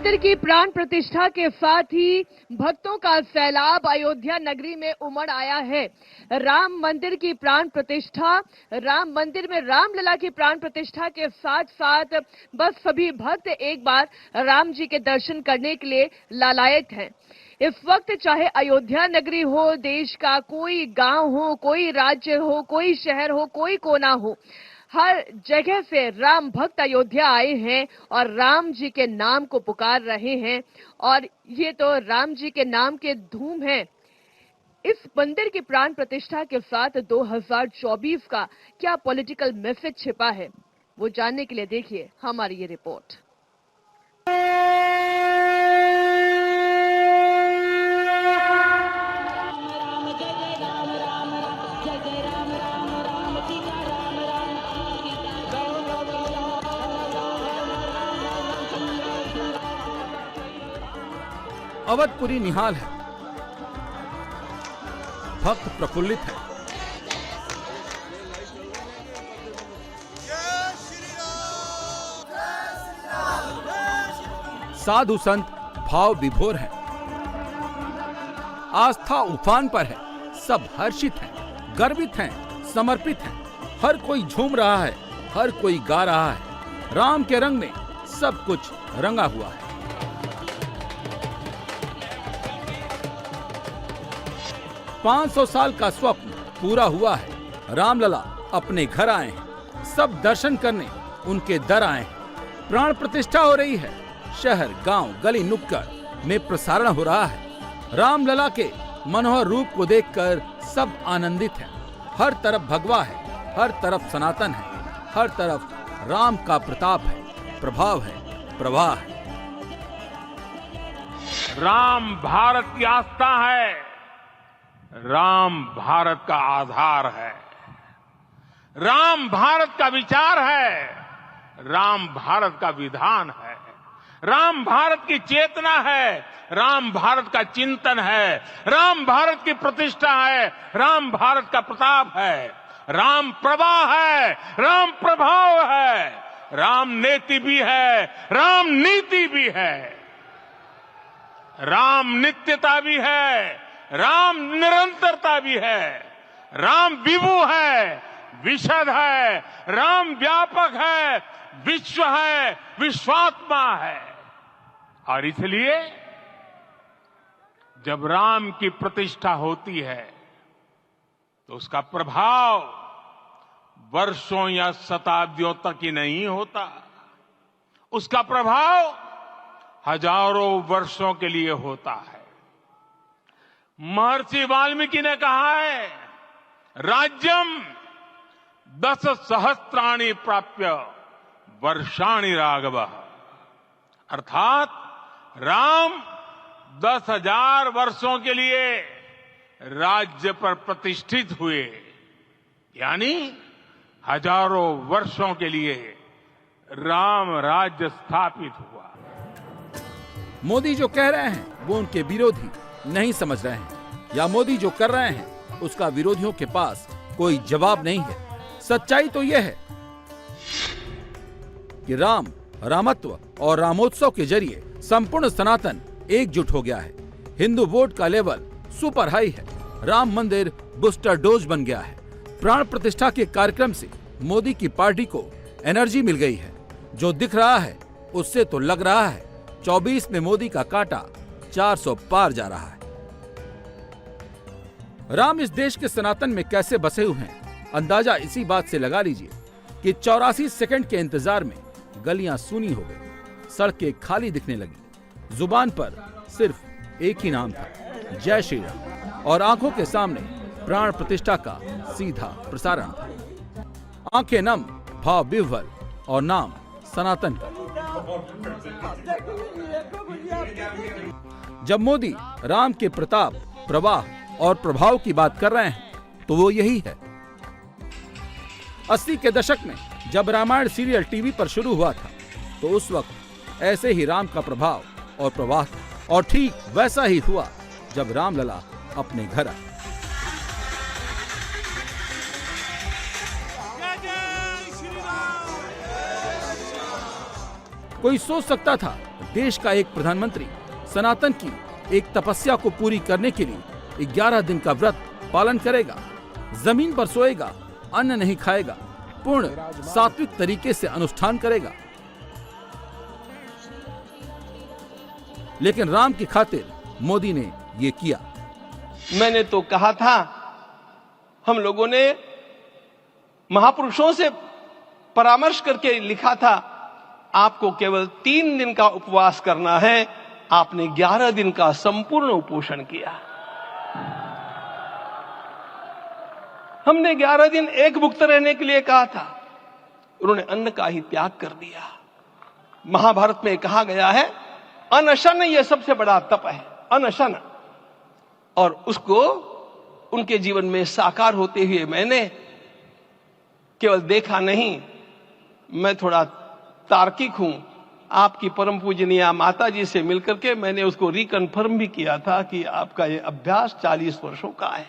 मंदिर की प्राण प्रतिष्ठा के साथ ही भक्तों का सैलाब अयोध्या नगरी में उमड़ आया है। राम मंदिर की प्राण प्रतिष्ठा, राम मंदिर में रामलला की प्राण प्रतिष्ठा के साथ साथ बस सभी भक्त एक बार राम जी के दर्शन करने के लिए लालायित हैं। इस वक्त चाहे अयोध्या नगरी हो, देश का कोई गांव हो, कोई राज्य हो, कोई शहर हो, कोई कोना हो, हर जगह से राम भक्त अयोध्या आए हैं और राम जी के नाम को पुकार रहे हैं। और ये तो राम जी के नाम के धूम है। इस मंदिर की प्राण प्रतिष्ठा के साथ 2024 का क्या पॉलिटिकल मैसेज छिपा है, वो जानने के लिए देखिए हमारी ये रिपोर्ट। अवधपुरी निहाल है, भक्त प्रफुल्लित है। साधु संत भाव विभोर है, आस्था उफान पर है। सब हर्षित हैं, गर्वित हैं, समर्पित हैं। हर कोई झूम रहा है, हर कोई गा रहा है। राम के रंग में सब कुछ रंगा हुआ है। 500 साल का स्वप्न पूरा हुआ है। रामलला अपने घर आए हैं, सब दर्शन करने उनके दर आए हैं। प्राण प्रतिष्ठा हो रही है। शहर, गांव, गली नुक्कड़ में प्रसारण हो रहा है। रामलला के मनोहर रूप को देखकर सब आनंदित हैं। हर तरफ भगवा है, हर तरफ सनातन है, हर तरफ राम का प्रताप है, प्रभाव है, प्रवाह है। राम भारत की आस्था है, राम भारत का आधार है, राम भारत का विचार है, राम भारत का विधान है, राम भारत की चेतना है, राम भारत का चिंतन है, राम भारत की प्रतिष्ठा है, राम भारत का प्रताप है, राम प्रवाह है, राम प्रभाव है, राम नेति भी है, राम नीति भी है, राम नित्यता भी है, राम निरंतरता भी है, राम विभु है, विशद है, राम व्यापक है, विश्व है, विश्वात्मा है। और इसलिए जब राम की प्रतिष्ठा होती है तो उसका प्रभाव वर्षों या शताब्दियों तक ही नहीं होता, उसका प्रभाव हजारों वर्षों के लिए होता है। महर्षि वाल्मीकि ने कहा है, राज्यम 10 सहस्त्राणि प्राप्य वर्षाणि राघव। अर्थात राम 10,000 वर्षों के लिए राज्य पर प्रतिष्ठित हुए, यानी हजारों वर्षों के लिए राम राज्य स्थापित हुआ। मोदी जो कह रहे हैं वो उनके विरोधी नहीं समझ रहे हैं, या मोदी जो कर रहे हैं उसका विरोधियों के पास कोई जवाब नहीं है। सच्चाई तो यह है कि राम, रामत्व और रामोत्सव के जरिए संपूर्ण सनातन एकजुट हो गया है। हिंदू वोट का लेवल सुपर हाई है। राम मंदिर बूस्टर डोज बन गया है। प्राण प्रतिष्ठा के कार्यक्रम से मोदी की पार्टी को एनर्जी मिल गई है। जो दिख रहा है उससे तो लग रहा है 24 में मोदी का कांटा 400 पार जा रहा है। राम इस देश के सनातन में कैसे बसे हुए हैं, अंदाजा इसी बात से लगा लीजिए कि 84 सेकंड के इंतजार में गलियां सूनी हो गई, सड़कें खाली दिखने लगी। जुबान पर सिर्फ एक ही नाम था, जय श्री राम, और आंखों के सामने प्राण प्रतिष्ठा का सीधा प्रसारण था। आंखें नम, भाव विह्वल और नाम सनातन का। जब मोदी राम के प्रताप, प्रवाह और प्रभाव की बात कर रहे हैं तो वो यही है। 80 के दशक में जब रामायण सीरियल टीवी पर शुरू हुआ था तो उस वक्त ऐसे ही राम का प्रभाव और प्रवाह था, और ठीक वैसा ही हुआ जब रामलला अपने घर आए। कोई सोच सकता था देश का एक प्रधानमंत्री सनातन की एक तपस्या को पूरी करने के लिए 11 दिन का व्रत पालन करेगा, जमीन पर सोएगा, अन्न नहीं खाएगा, पूर्ण सात्विक तरीके से अनुष्ठान करेगा। लेकिन राम की खातिर मोदी ने ये किया। मैंने तो कहा था, हम लोगों ने महापुरुषों से परामर्श करके लिखा था, आपको केवल 3 दिन का उपवास करना है। आपने 11 दिन का संपूर्ण उपोषण किया। हमने 11 दिन एक भुक्त रहने के लिए कहा था, उन्होंने अन्न का ही त्याग कर दिया। महाभारत में कहा गया है, अनशन ये सबसे बड़ा तप है, अनशन। और उसको उनके जीवन में साकार होते हुए मैंने केवल देखा नहीं, मैं थोड़ा तार्किक हूं। आपकी परम पूजनीय माता जी से मिलकर के मैंने उसको रिकन्फर्म भी किया था कि आपका ये अभ्यास 40 वर्षों का है।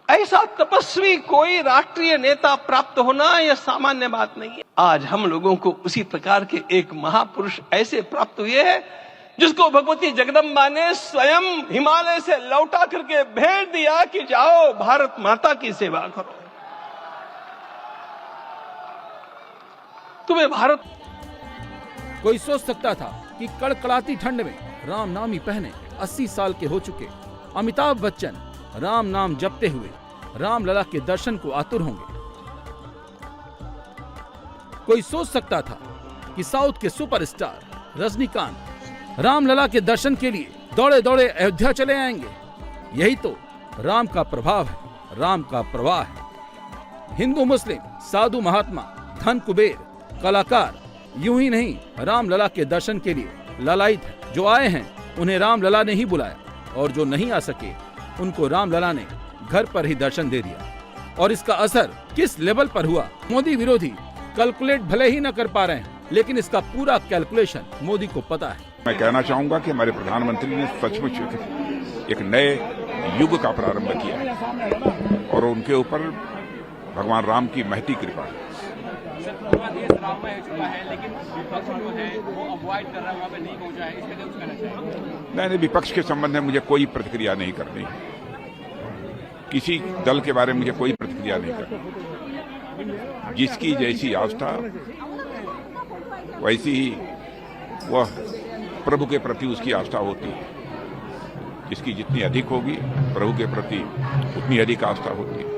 ऐसा तपस्वी कोई राष्ट्रीय नेता प्राप्त होना यह सामान्य बात नहीं है। आज हम लोगों को उसी प्रकार के एक महापुरुष ऐसे प्राप्त हुए हैं, जिसको भगवती जगदम्बा ने स्वयं हिमालय से लौटा करके भेज दिया कि जाओ भारत माता की सेवा करो। तुम्हें भारत। कोई सोच सकता था कि कड़कड़ाती ठंड में राम नाम ही पहने 80 साल के हो चुके अमिताभ बच्चन राम नाम जपते हुए रामलला के दर्शन को आतुर होंगे। कोई सोच सकता था कि साउथ के सुपरस्टार रजनीकांत रामलला के दर्शन के लिए दौड़े दौड़े अयोध्या चले आएंगे। यही तो राम का प्रभाव है, राम का प्रवाह है। हिंदू मुस्लिम, साधु महात्मा, धन कुबेर, कलाकार, यूं ही नहीं रामलला के दर्शन के लिए ललायित है। जो आए हैं उन्हें रामलला ने ही बुलाया, और जो नहीं आ सके उनको रामलला ने घर पर ही दर्शन दे दिया। और इसका असर किस लेवल पर हुआ, मोदी विरोधी कैलकुलेट भले ही न कर पा रहे हैं, लेकिन इसका पूरा कैलकुलेशन मोदी को पता है। मैं कहना चाहूंगा कि हमारे प्रधानमंत्री ने सचमुच एक नए युग का प्रारंभ किया है और उनके ऊपर भगवान राम की महती कृपा है। नहीं, विपक्ष के संबंध में मुझे कोई प्रतिक्रिया नहीं करनी है। किसी दल के बारे में मुझे कोई प्रतिक्रिया नहीं करनी। जिसकी जैसी आस्था वैसी ही वह प्रभु के प्रति उसकी आस्था होती है। जिसकी जितनी अधिक होगी प्रभु के प्रति उतनी अधिक आस्था होती है।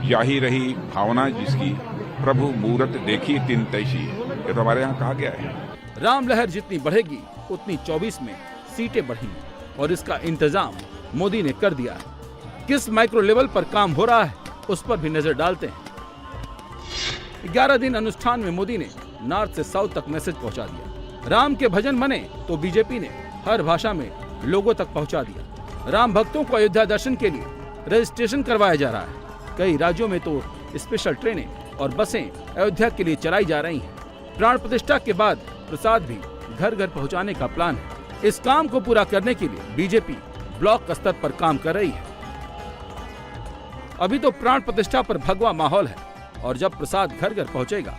यही रही भावना जिसकी प्रभु मूरत देखी तिन तैसी, ये तो हमारे यहाँ कहा गया है। राम लहर जितनी बढ़ेगी उतनी 24 में सीटें बढ़ेंगी, और इसका इंतजाम मोदी ने कर दिया है। किस माइक्रो लेवल पर काम हो रहा है उस पर भी नजर डालते हैं। 11 दिन अनुष्ठान में मोदी ने नॉर्थ से साउथ तक मैसेज पहुंचा दिया। राम के भजन बने तो बीजेपी ने हर भाषा में लोगों तक पहुंचा दिया। राम भक्तों को अयोध्या दर्शन के लिए रजिस्ट्रेशन करवाया जा रहा है। कई राज्यों में तो स्पेशल ट्रेनें और बसें अयोध्या के लिए चलाई जा रही हैं। प्राण प्रतिष्ठा के बाद प्रसाद भी घर घर पहुंचाने का प्लान है। इस काम को पूरा करने के लिए बीजेपी ब्लॉक स्तर पर काम कर रही है। अभी तो प्राण प्रतिष्ठा पर भगवा माहौल है, और जब प्रसाद घर घर पहुंचेगा,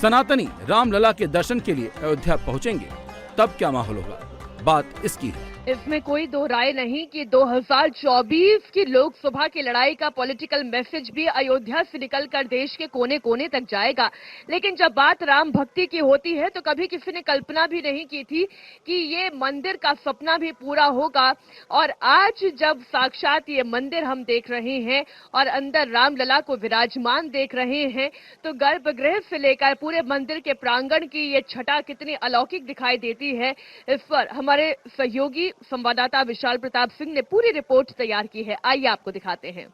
सनातनी रामलला के दर्शन के लिए अयोध्या पहुंचेंगे, तब क्या माहौल होगा, बात इसकी है। इसमें कोई दो राय नहीं कि 2024 की लोकसभा की लड़ाई का पॉलिटिकल मैसेज भी अयोध्या से निकलकर देश के कोने कोने तक जाएगा। लेकिन जब बात राम भक्ति की होती है तो कभी किसी ने कल्पना भी नहीं की थी कि ये मंदिर का सपना भी पूरा होगा। और आज जब साक्षात ये मंदिर हम देख रहे हैं और अंदर रामलला को विराजमान देख रहे हैं, तो गर्भगृह से लेकर पूरे मंदिर के प्रांगण की ये छटा कितनी अलौकिक दिखाई देती है। इस पर हमारे सहयोगी संवाददाता विशाल प्रताप सिंह ने पूरी रिपोर्ट तैयार की है। आइए आपको दिखाते हैं।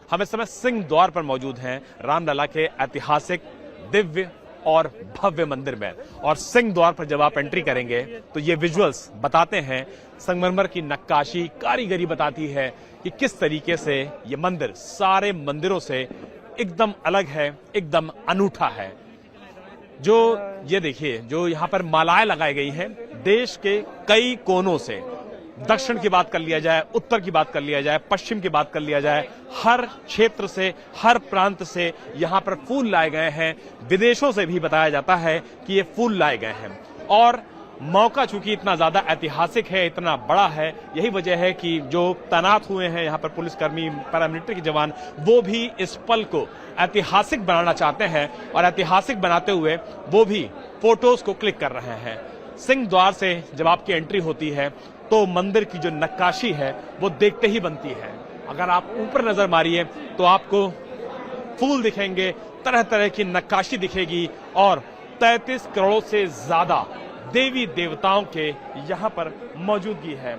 हम इस समय सिंह द्वार पर मौजूद हैं, रामलला के ऐतिहासिक, दिव्य और भव्य मंदिर में। और सिंह द्वार पर जब आप एंट्री करेंगे तो ये विजुअल्स बताते हैं, संगमरमर की नक्काशी, कारीगरी बताती है कि किस तरीके से ये मंदिर सारे मंदिरों से एकदम अलग है, एकदम अनूठा है। जो ये देखिए, जो यहाँ पर मालाएं लगाई गई हैं, देश के कई कोनों से दक्षिण की बात कर लिया जाए, उत्तर की बात कर लिया जाए, पश्चिम की बात कर लिया जाए, हर क्षेत्र से, हर प्रांत से यहां पर फूल लाए गए हैं। विदेशों से भी बताया जाता है कि ये फूल लाए गए हैं। और मौका चूंकि इतना ज्यादा ऐतिहासिक है, इतना बड़ा है, यही वजह है कि जो तैनात हुए हैं यहां पर पुलिसकर्मी, पैरामिलिट्री के जवान, वो भी इस पल को ऐतिहासिक बनाना चाहते हैं और ऐतिहासिक बनाते हुए वो भी फोटोज को क्लिक कर रहे हैं। सिंह द्वार से जब आपकी एंट्री होती है तो मंदिर की जो नक्काशी है वो देखते ही बनती है। अगर आप ऊपर नजर मारिए तो आपको फूल दिखेंगे, तरह तरह की नक्काशी दिखेगी और 33 करोड़ से ज्यादा देवी देवताओं के यहां पर मौजूदगी है।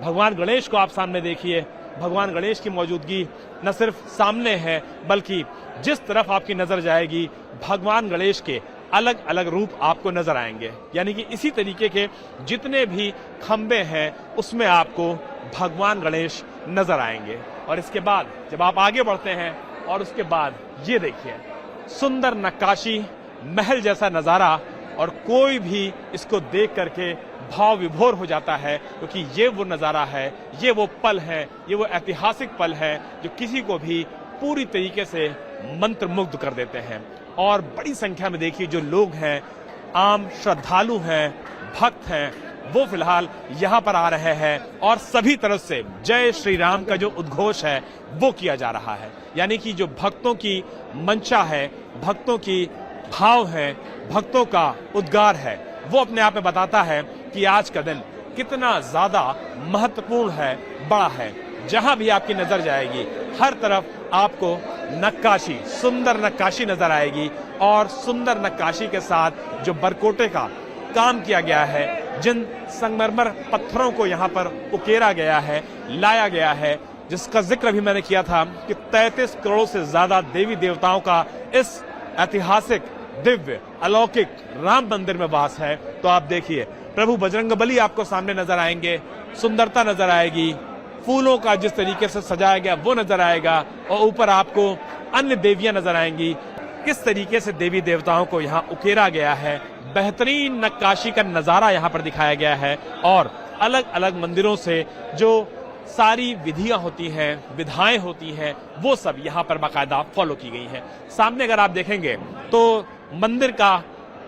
भगवान गणेश को आप सामने देखिए, भगवान गणेश की मौजूदगी न सिर्फ सामने है बल्कि जिस तरफ आपकी नजर जाएगी भगवान गणेश के अलग अलग रूप आपको नजर आएंगे। यानी कि इसी तरीके के जितने भी खंबे हैं उसमें आपको भगवान गणेश नजर आएंगे। और इसके बाद जब आप आगे बढ़ते हैं और उसके बाद ये देखिए सुंदर नक्काशी, महल जैसा नजारा, और कोई भी इसको देख करके भाव विभोर हो जाता है क्योंकि ये वो नजारा है, ये वो पल है, ये वो ऐतिहासिक पल है जो किसी को भी पूरी तरीके से मंत्रमुग्ध कर देते हैं। और बड़ी संख्या में देखिए जो लोग हैं, आम श्रद्धालु हैं, भक्त हैं, वो फिलहाल यहां पर आ रहे हैं और सभी तरफ से जय श्री राम का जो उद्घोष है वो किया जा रहा है। यानी कि जो भक्तों की मंशा है, भक्तों की भाव है, भक्तों का उद्गार है, वो अपने आप में बताता है कि आज का दिन कितना ज्यादा महत्वपूर्ण है, बड़ा है। जहां भी आपकी नजर जाएगी हर तरफ आपको नक्काशी, सुंदर नक्काशी नजर आएगी और सुंदर नक्काशी के साथ जो बरकोटे का काम किया गया है, जिन संगमरमर पत्थरों को यहां पर उकेरा गया है, लाया गया है, जिसका जिक्र भी मैंने किया था कि 33 करोड़ से ज्यादा देवी देवताओं का इस ऐतिहासिक, दिव्य, अलौकिक राम मंदिर में वास है। तो आप देखिए प्रभु बजरंगबली आपको सामने नजर आएंगे, सुंदरता नजर आएगी, फूलों का जिस तरीके से सजाया गया वो नजर आएगा और ऊपर आपको अन्य देवियां नजर आएंगी। किस तरीके से देवी देवताओं को यहाँ उकेरा गया है, बेहतरीन नक्काशी का नजारा यहाँ पर दिखाया गया है और अलग अलग मंदिरों से जो सारी विधियां होती हैं, विधाएं होती हैं, वो सब यहाँ पर बाकायदा फॉलो की गई हैं। सामने अगर आप देखेंगे तो मंदिर का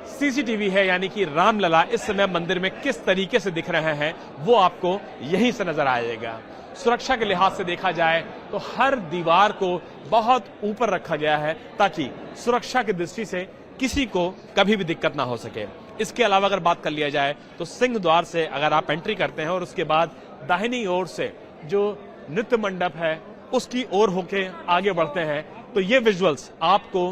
सीसीटीवी है, यानी कि रामलला इस समय मंदिर में किस तरीके से दिख रहे हैं वो आपको यहीं से नजर आएगा। सुरक्षा के लिहाज से देखा जाए तो हर दीवार को बहुत ऊपर रखा गया है ताकि सुरक्षा की दृष्टि से किसी को कभी भी दिक्कत ना हो सके। इसके अलावा अगर बात कर लिया जाए तो सिंह द्वार से अगर आप एंट्री करते हैं और उसके बाद दाहिनी ओर से जो नृत्य मंडप है उसकी ओर होके आगे बढ़ते हैं तो ये विजुअल्स आपको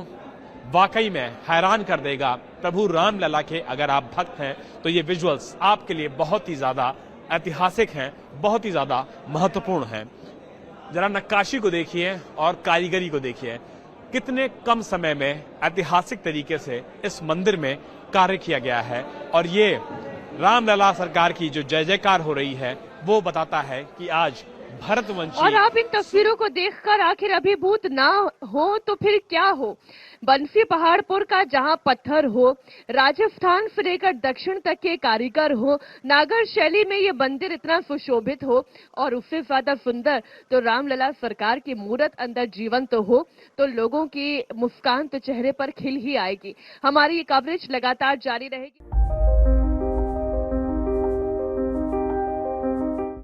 वाकई में हैरान कर देगा। प्रभु रामलला के अगर आप भक्त हैं तो ये विजुअल्स आपके लिए बहुत ही ज्यादा ऐतिहासिक हैं, बहुत ही ज्यादा महत्वपूर्ण हैं। जरा नक्काशी को देखिए और कारीगरी को देखिए, कितने कम समय में ऐतिहासिक तरीके से इस मंदिर में कार्य किया गया है और ये रामलला सरकार की जो जय जयकार हो रही है वो बताता है कि आज भरतवंशी। और आप इन तस्वीरों को देखकर आखिर अभिभूत ना हो तो फिर क्या हो। बंसी पहाड़पुर का जहां पत्थर हो, राजस्थान से लेकर दक्षिण तक के कारीगर हो, नागर शैली में ये मंदिर इतना सुशोभित हो और उससे ज्यादा सुंदर तो रामलला सरकार की मूरत अंदर जीवंत हो तो लोगों की मुस्कान तो चेहरे पर खिल ही आएगी। हमारी ये कवरेज लगातार जारी रहेगी।